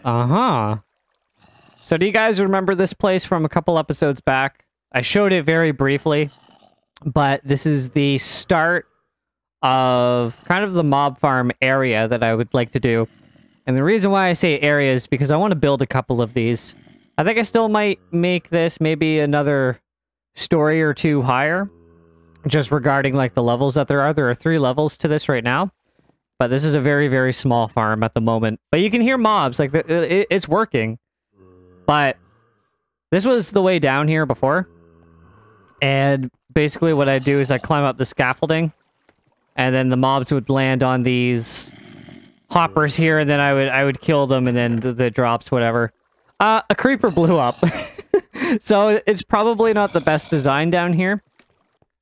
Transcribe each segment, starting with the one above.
Uh-huh. So do you guys remember this place from a couple episodes back? I showed it very briefly, but this is the start of kind of the mob farm area that I would like to do. And the reason why I say area is because I want to build a couple of these. I think I still might make this maybe another story or two higher, just regarding like the levels that there are. There are 3 levels to this right now, but this is a very, very small farm at the moment. But you can hear mobs, like it's working. But this was the way down here before. And basically what I do is I climb up the scaffolding, and then the mobs would land on these hoppers here, and then I would kill them, and then the drops, whatever. A creeper blew up. So it's probably not the best design down here.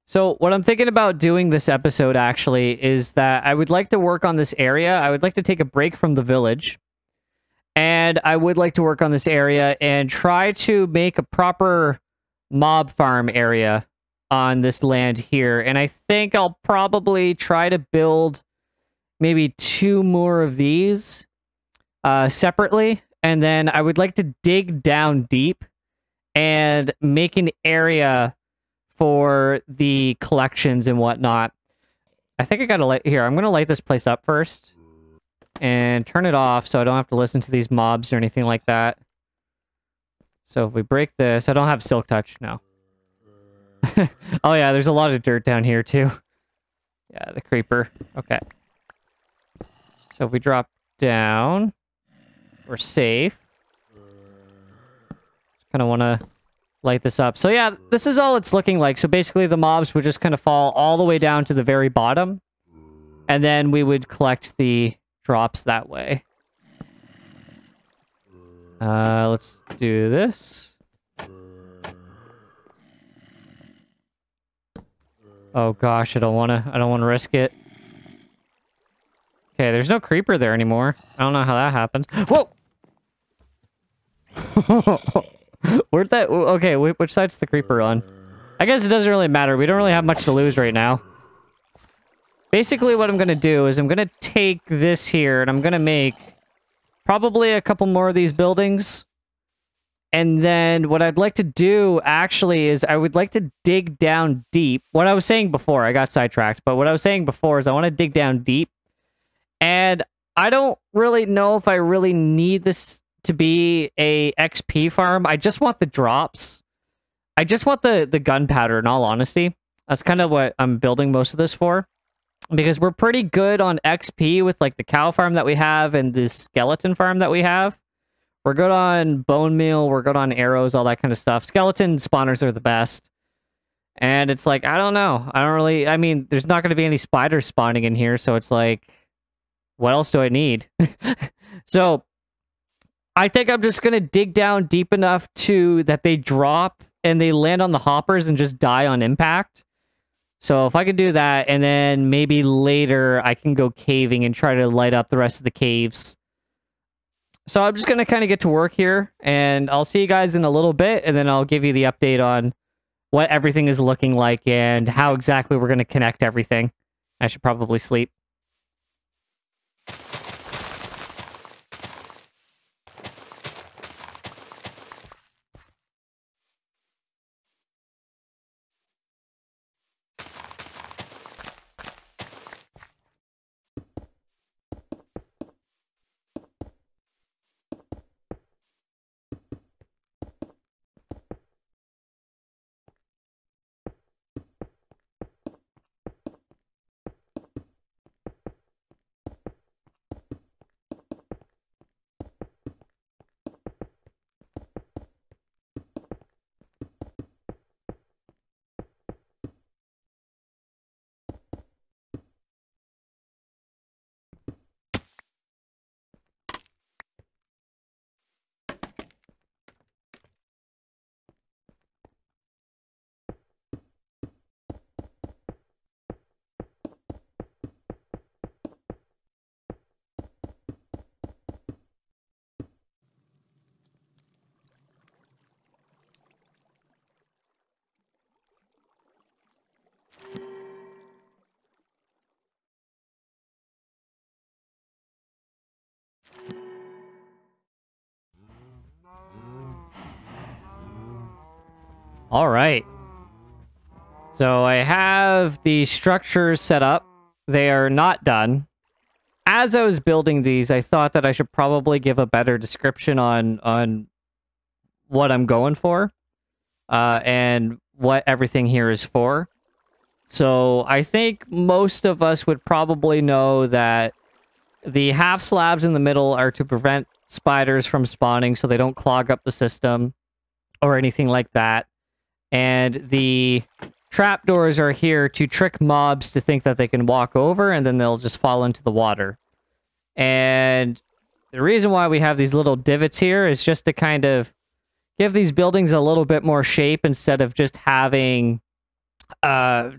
So what I'm thinking about doing this episode, actually, is that I would like to work on this area. I would like to take a break from the village. And I would like to work on this area and try to make a proper mob farm area on this land here. And I think I'll probably try to build maybe 2 more of these separately. And then I would like to dig down deep and make an area for the collections and whatnot. I think I gotta light... Here, I'm gonna light this place up first. And turn it off so I don't have to listen to these mobs or anything like that. So if we break this... I don't have silk touch, no. Oh yeah, there's a lot of dirt down here too. Yeah, the creeper. Okay. So if we drop down... We're safe. Just kind of want to light this up. So yeah, this is all it's looking like. So basically the mobs would just kind of fall all the way down to the very bottom. And then we would collect the drops that way. Let's do this. Oh gosh, I don't want to risk it. Okay, there's no creeper there anymore. I don't know how that happened. Whoa! Where'd that... Okay, which side's the creeper on? I guess it doesn't really matter. We don't really have much to lose right now. Basically, what I'm going to do is I'm going to take this here, and I'm going to make probably a couple more of these buildings. And then what I'd like to do, actually, is I would like to dig down deep. What I was saying before, I got sidetracked, but what I was saying before is I want to dig down deep. And I don't really know if I really need this to be a XP farm. I just want the drops. I just want the gunpowder, in all honesty. That's kind of what I'm building most of this for. Because we're pretty good on XP with like the cow farm that we have and the skeleton farm that we have. We're good on bone meal, we're good on arrows, all that kind of stuff. Skeleton spawners are the best. And it's like, I don't know. I mean, there's not going to be any spiders spawning in here, so it's like, what else do I need? So, I think I'm just going to dig down deep enough to that they drop and they land on the hoppers and just die on impact. So if I could do that, and then maybe later I can go caving and try to light up the rest of the caves. So I'm just going to kind of get to work here, and I'll see you guys in a little bit, and then I'll give you the update on what everything is looking like and how exactly we're going to connect everything. I should probably sleep. All right. So I have the structures set up. They are not done. As I was building these, I thought that I should probably give a better description on what I'm going for, and what everything here is for. So I think most of us would probably know that the half slabs in the middle are to prevent spiders from spawning so they don't clog up the system or anything like that. And the trapdoors are here to trick mobs to think that they can walk over and then they'll just fall into the water. And the reason why we have these little divots here is just to kind of give these buildings a little bit more shape instead of just having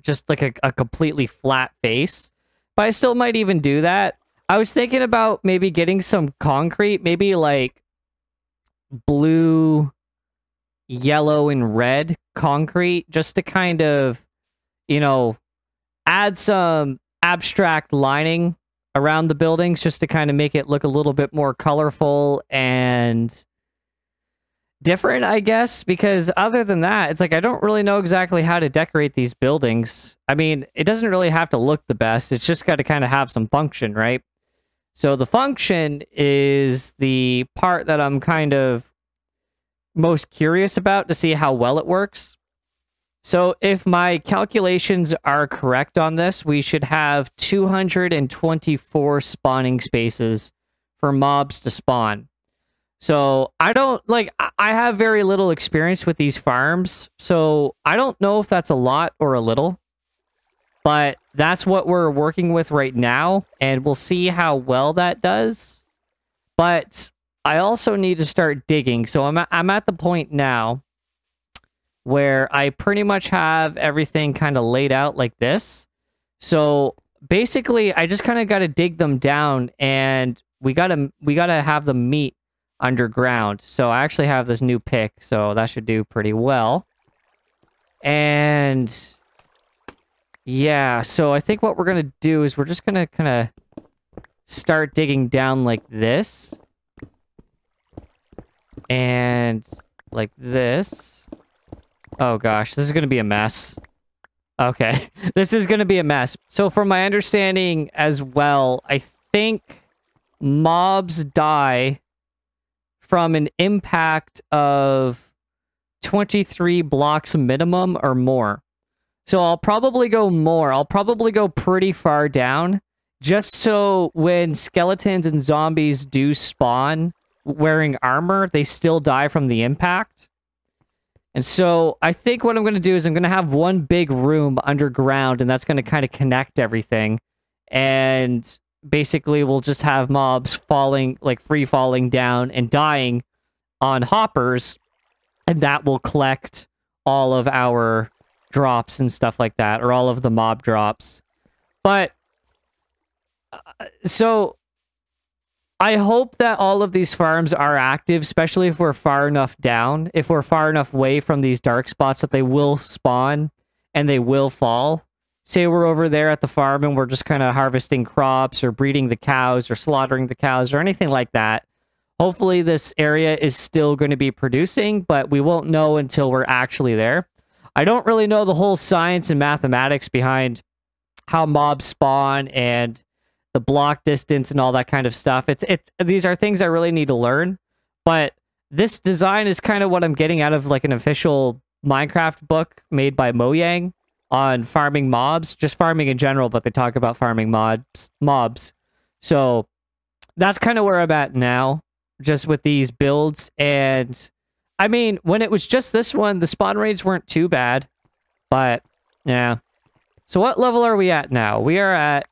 just like a completely flat face. But I still might even do that. I was thinking about maybe getting some concrete, maybe like blue, yellow, and red concrete, just to kind of, you know, add some abstract lining around the buildings, just to kind of make it look a little bit more colorful and different, I guess, because other than that, it's like I don't really know exactly how to decorate these buildings. I mean, it doesn't really have to look the best. It's just got to kind of have some function, right? So the function is the part that I'm kind of most curious about to see how well it works. So if my calculations are correct on this, we should have 224 spawning spaces for mobs to spawn. So I have very little experience with these farms, so I don't know if that's a lot or a little, but that's what we're working with right now, and we'll see how well that does. But I also need to start digging, so I'm at the point now where I pretty much have everything kind of laid out like this. So basically, I just kind of got to dig them down, and we gotta have them meet underground. So I actually have this new pick, so that should do pretty well. And yeah, so I think what we're gonna do is we're just gonna kind of start digging down like this and like this. Oh gosh, this is gonna be a mess. Okay, this is gonna be a mess. So from my understanding as well, I think mobs die from an impact of 23 blocks minimum or more. So I'll probably go more. I'll probably go pretty far down, just so when skeletons and zombies do spawn wearing armor, they still die from the impact. And so I think what I'm going to do is I'm going to have one big room underground, and that's going to kind of connect everything. And basically we'll just have mobs falling, like free falling down and dying on hoppers, and that will collect all of our drops and stuff like that, or all of the mob drops. But so I hope that all of these farms are active, especially if we're far enough down, if we're far enough away from these dark spots, that they will spawn and they will fall. Say we're over there at the farm and we're just kind of harvesting crops or breeding the cows or slaughtering the cows or anything like that. Hopefully this area is still going to be producing, but we won't know until we're actually there. I don't really know the whole science and mathematics behind how mobs spawn and the block distance and all that kind of stuff. These are things I really need to learn, but this design is kind of what I'm getting out of like an official Minecraft book made by Mojang on farming mobs, just farming in general, but they talk about farming mobs. So that's kind of where I'm at now, just with these builds. And I mean, when it was just this one, the spawn rates weren't too bad, but yeah. So what level are we at now? We are at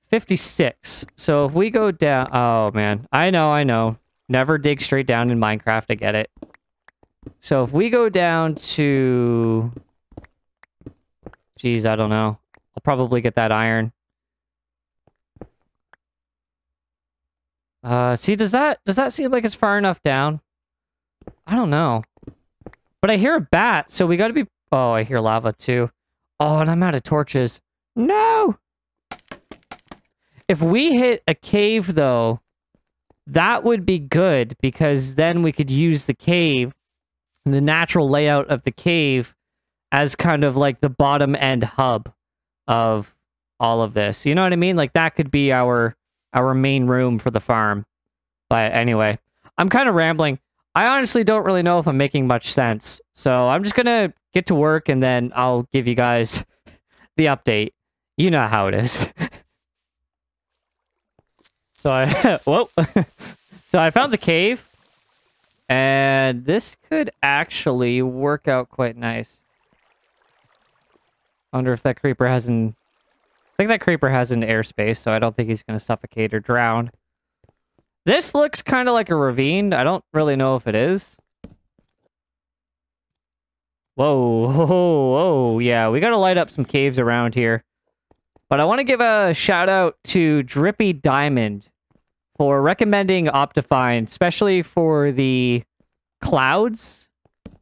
56. So if we go down, oh man, I know. Never dig straight down in Minecraft, I get it. So if we go down to, geez, I don't know. I'll probably get that iron. See, does that seem like it's far enough down? I don't know. But I hear a bat, so we gotta be... Oh, I hear lava too. Oh, and I'm out of torches. No! If we hit a cave, though, that would be good, because then we could use the cave and the natural layout of the cave as kind of like the bottom end hub of all of this. You know what I mean? Like that could be our main room for the farm. But anyway, I'm kind of rambling. I honestly don't really know if I'm making much sense. So I'm just going to get to work and then I'll give you guys the update. You know how it is. So whoa. So I found the cave. And this could actually work out quite nice. I wonder if that creeper has an... I think that creeper has an airspace, so I don't think he's going to suffocate or drown. This looks kind of like a ravine. I don't really know if it is. Whoa, whoa, whoa. Yeah, we got to light up some caves around here. But I want to give a shout out to Drippy Diamond for recommending Optifine, especially for the clouds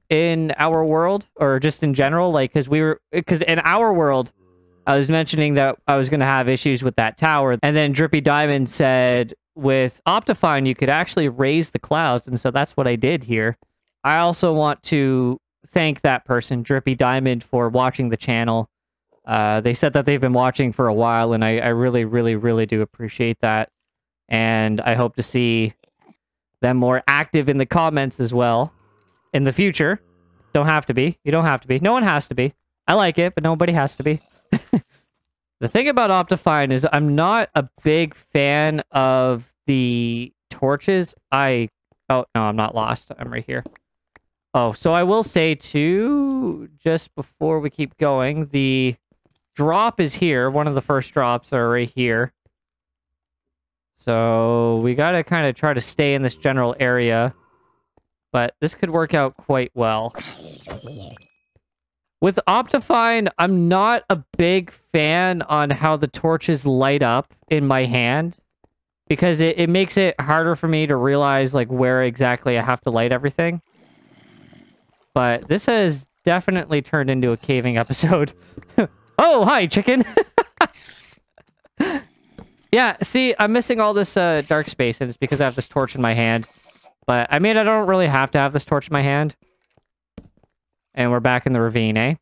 in our world, or just in general. Like, because in our world, I was mentioning that I was going to have issues with that tower, and then Drippy Diamond said with Optifine you could actually raise the clouds, and so that's what I did here. I also want to thank that person, Drippy Diamond, for watching the channel. They said that they've been watching for a while, and I really, really, really do appreciate that. And I hope to see them more active in the comments as well in the future. Don't have to be. You don't have to be. No one has to be. I like it, but nobody has to be. The thing about Optifine is I'm not a big fan of the torches. Oh, no, I'm not lost. I'm right here. Oh, so I will say too, just before we keep going, the drop is here. One of the first drops are right here. So we got to kind of try to stay in this general area. But this could work out quite well. With Optifine, I'm not a big fan on how the torches light up in my hand. Because it makes it harder for me to realize like where exactly I have to light everything. But this has definitely turned into a caving episode. Oh, hi, chicken! Yeah, see, I'm missing all this dark space, and it's because I have this torch in my hand. But, I mean, I don't really have to have this torch in my hand. And we're back in the ravine, eh?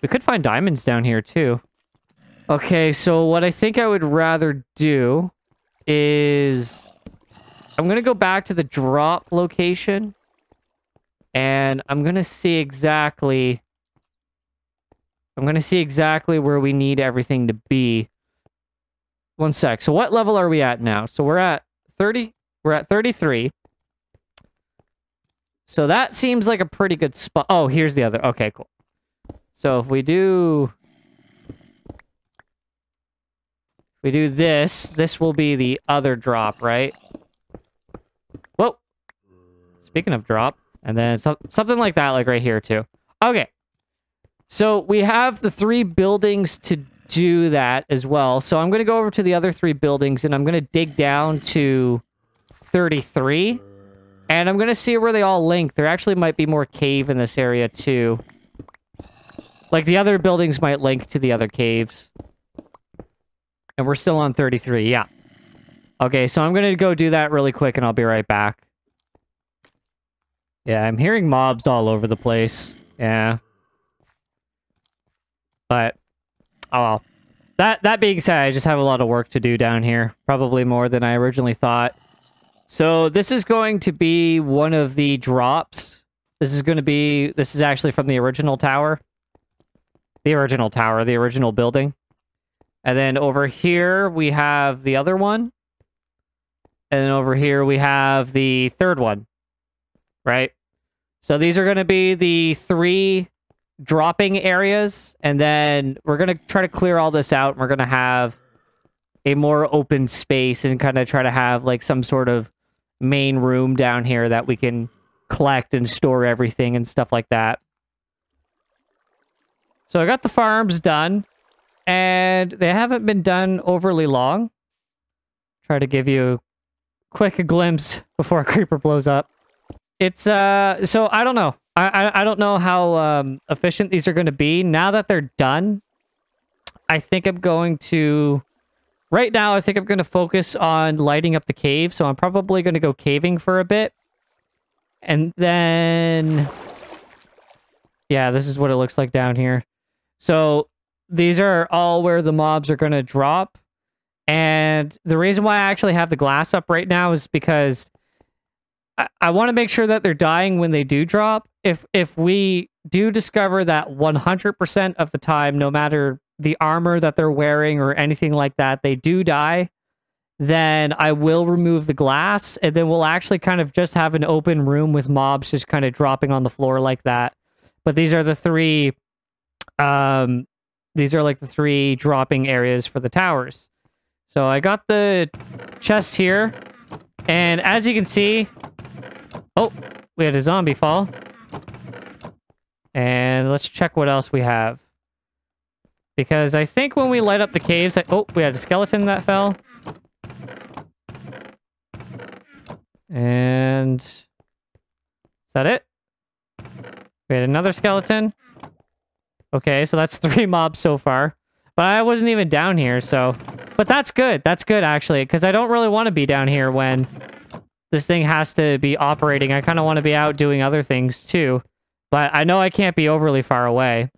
We could find diamonds down here, too. Okay, so what I think I would rather do is... I'm going to go back to the drop location. And I'm going to see exactly... where we need everything to be. One sec. So what level are we at now? So we're at 30. We're at 33. So that seems like a pretty good spot. Oh, here's the other. Okay, cool. So if we do this, this will be the other drop, right? Whoa. Speaking of drop. And then something like that, like right here too. Okay. So we have the 3 buildings to do that as well. So I'm going to go over to the other 3 buildings and I'm going to dig down to 33. And I'm going to see where they all link. There actually might be more cave in this area too. Like the other buildings might link to the other caves. And we're still on 33, yeah. Okay, so I'm going to go do that really quick and I'll be right back. Yeah, I'm hearing mobs all over the place. Yeah. But, oh well. That being said, I just have a lot of work to do down here. Probably more than I originally thought. So this is going to be one of the drops. This is actually from the original tower. The original building. And then over here, we have the other one. And then over here, we have the third one. Right? So these are going to be the 3 dropping areas. And then we're going to try to clear all this out. And we're going to have a more open space and kind of try to have like some sort of main room down here that we can collect and store everything and stuff like that. So I got the farms done. And they haven't been done overly long. Try to give you a quick glimpse before a creeper blows up. It's, so I don't know. I don't know how efficient these are going to be. Now that they're done, I think I'm going to... Right now, I think I'm going to focus on lighting up the cave. So I'm probably going to go caving for a bit. And then... Yeah, this is what it looks like down here. So these are all where the mobs are going to drop. And the reason why I actually have the glass up right now is because I want to make sure that they're dying when they do drop. If we do discover that 100% of the time, no matter the armor that they're wearing or anything like that, they do die, then I will remove the glass, and then we'll actually kind of just have an open room with mobs just kind of dropping on the floor like that. But these are the three, these are like the three dropping areas for the towers. So I got the chest here, and as you can see, oh, we had a zombie fall. And let's check what else we have. Because I think when we light up the caves... oh, we had a skeleton that fell. And... is that it? We had another skeleton. Okay, so that's 3 mobs so far. But I wasn't even down here, so... but that's good. That's good, actually. Because I don't really want to be down here when this thing has to be operating. I kind of want to be out doing other things, too. But I know I can't be overly far away.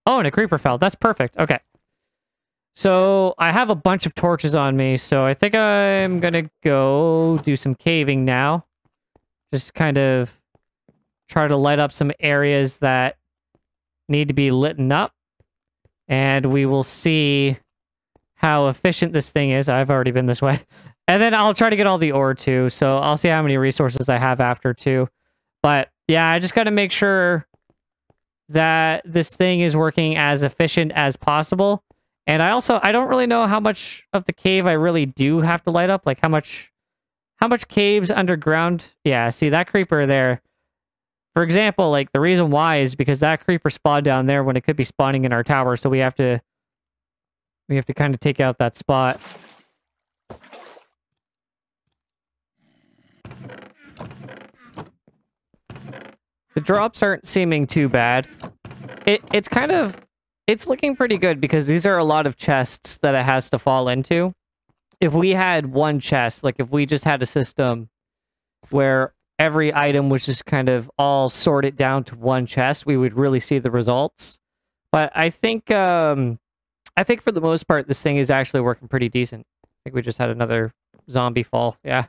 Oh, and a creeper fell. That's perfect. Okay. So I have a bunch of torches on me, so I think I'm going to go do some caving now. Just kind of try to light up some areas that need to be lit up. And we will see how efficient this thing is. I've already been this way. And then I'll try to get all the ore too. So I'll see how many resources I have after too. But yeah, I just got to make sure that this thing is working as efficient as possible. And I don't really know how much of the cave I really do have to light up. Like how much caves underground. Yeah, see that creeper there. For example, like the reason why is because that creeper spawned down there when it could be spawning in our tower. So we have to kind of take out that spot. The drops aren't seeming too bad. It's looking pretty good because these are a lot of chests that it has to fall into. If we had one chest, like if we just had a system where every item was just kind of all sorted down to one chest, we would really see the results. But I think for the most part, this thing is actually working pretty decent. I think we just had another zombie fall. Yeah.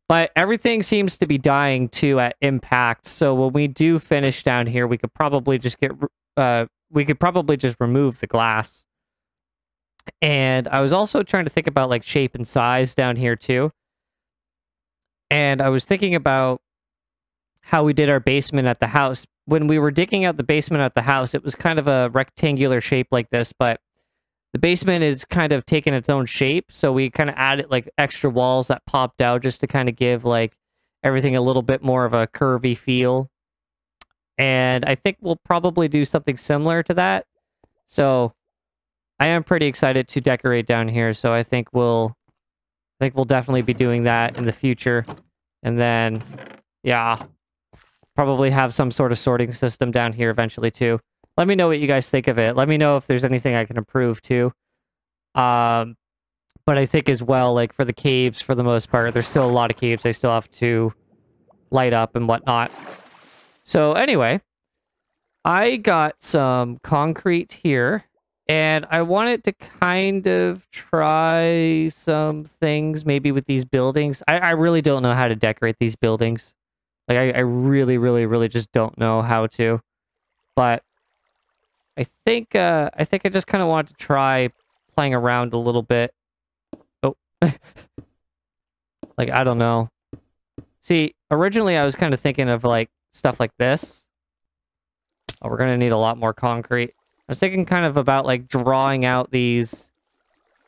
But everything seems to be dying too at impact. So when we do finish down here, we could probably just remove the glass. And I was also trying to think about like shape and size down here too. And I was thinking about how we did our basement at the house. When we were digging out the basement at the house, it was kind of a rectangular shape like this, but the basement is kind of taking its own shape. So we kind of added like extra walls that popped out just to kind of give like everything a little bit more of a curvy feel. And I think we'll probably do something similar to that. So I am pretty excited to decorate down here. So I think we'll definitely be doing that in the future. And then, yeah, probably have some sort of sorting system down here eventually too. Let me know what you guys think of it. Let me know if there's anything I can improve too. But I think as well, like for the caves, for the most part, there's still a lot of caves I still have to light up and whatnot. So anyway, I got some concrete here. And I wanted to kind of try some things maybe with these buildings. I really don't know how to decorate these buildings. Like, I really, really, really just don't know how to. But I think I just kind of wanted to try playing around a little bit. Oh. Like, I don't know. See, originally I was kind of thinking of, like, stuff like this. Oh, we're going to need a lot more concrete. I was thinking kind of about, like, drawing out these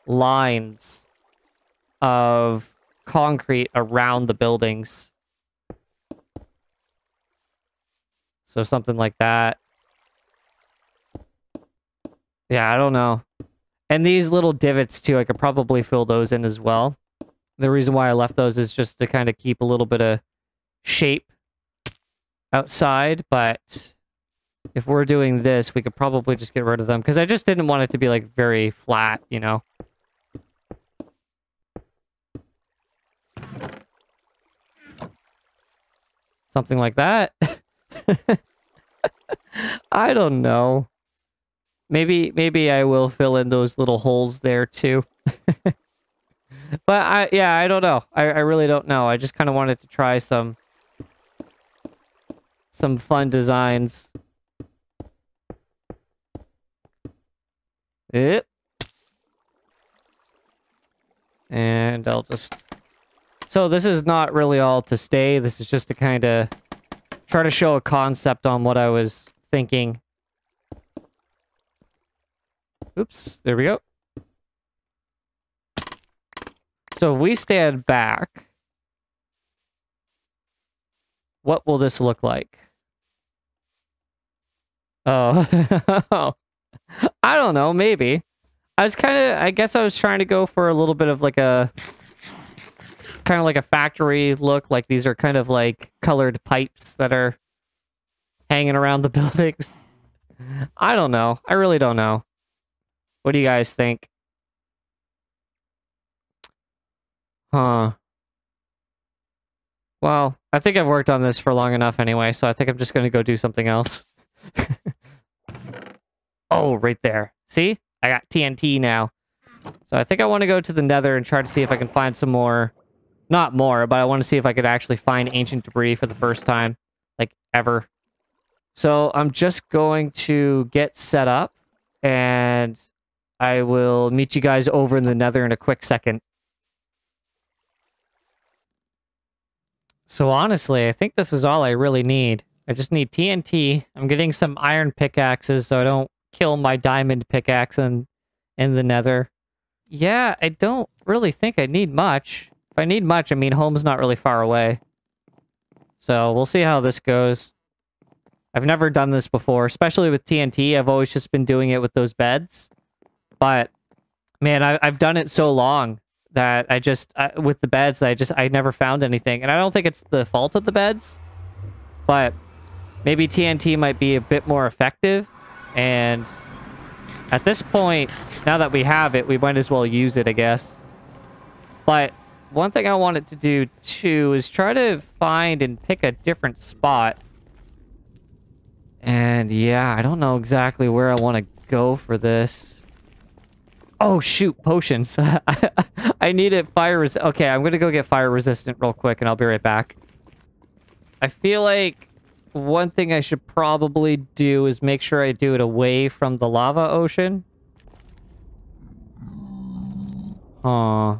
lines of concrete around the buildings. So something like that. Yeah, I don't know. And these little divots, too, I could probably fill those in as well. The reason why I left those is just to kind of keep a little bit of shape outside, but if we're doing this, we could probably just get rid of them, because I just didn't want it to be, like, very flat, you know? Something like that. I don't know. Maybe I will fill in those little holes there too. But I don't know. I really don't know. I just kind of wanted to try some fun designs. Yep. And I'll just... So this is not really all to stay. This is just to kind of try to show a concept on what I was thinking. Oops, there we go. So if we stand back, what will this look like? Oh, I don't know, maybe. I guess I was trying to go for a little bit of like a, kind of like a factory look. Like these are kind of like colored pipes that are hanging around the buildings. I don't know. I really don't know. What do you guys think? Huh. Well, I think I've worked on this for long enough anyway, so I think I'm just going to go do something else. Oh, right there. See? I got TNT now. So I think I want to go to the Nether and try to see if I can find some more... Not more, but I want to see if I could actually find ancient debris for the first time. Like, ever. So I'm just going to get set up, and I will meet you guys over in the Nether in a quick second. So honestly, I think this is all I really need. I just need TNT. I'm getting some iron pickaxes so I don't kill my diamond pickaxe in the Nether. Yeah, I don't really think I need much. If I need much, I mean, home's not really far away. So we'll see how this goes. I've never done this before, especially with TNT. I've always just been doing it with those beds. But, man, I've done it so long that with the beds, I never found anything. And I don't think it's the fault of the beds, but maybe TNT might be a bit more effective. And at this point, now that we have it, we might as well use it, I guess. But one thing I wanted to do, too, is try to find and pick a different spot. And, yeah, I don't know exactly where I want to go for this. Oh, shoot, potions. I needed fire resistant. Okay, I'm going to go get fire resistant real quick, and I'll be right back. I feel like one thing I should probably do is make sure I do it away from the lava ocean. Huh.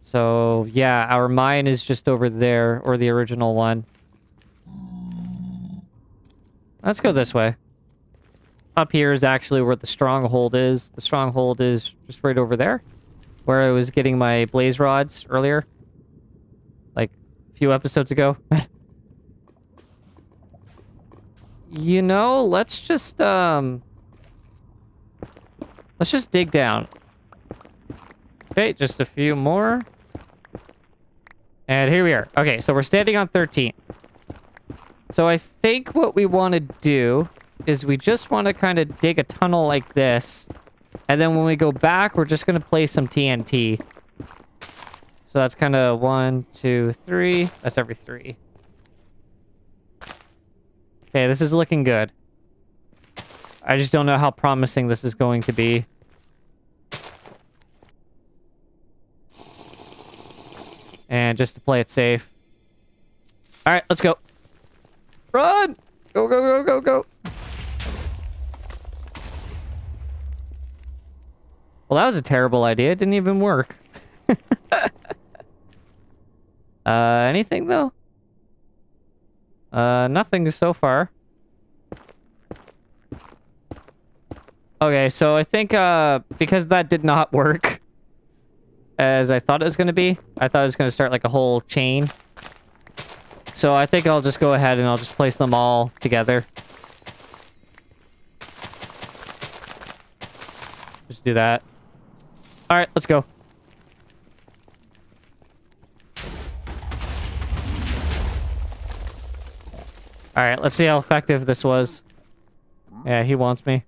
So, yeah, our mine is just over there, or the original one. Let's go this way. Up here is actually where the stronghold is. The stronghold is just right over there, where I was getting my blaze rods earlier. Like, a few episodes ago. You know, let's just dig down. Okay, just a few more. And here we are. Okay, so we're standing on 13. So I think what we want to do is we just want to kind of dig a tunnel like this. And then when we go back, we're just going to place some TNT. So that's kind of 1, 2, 3. That's every 3. Okay, this is looking good. I just don't know how promising this is going to be. And just to play it safe. Alright, let's go. Run! Go, go, go, go, go. Well, that was a terrible idea. It didn't even work. Anything, though? Nothing so far. Okay, so I think, because that did not work as I thought it was going to be. I thought it was going to start like a whole chain. So I think I'll just go ahead and I'll just place them all together. Just do that. Alright, let's go. Alright, let's see how effective this was. Yeah, he wants me.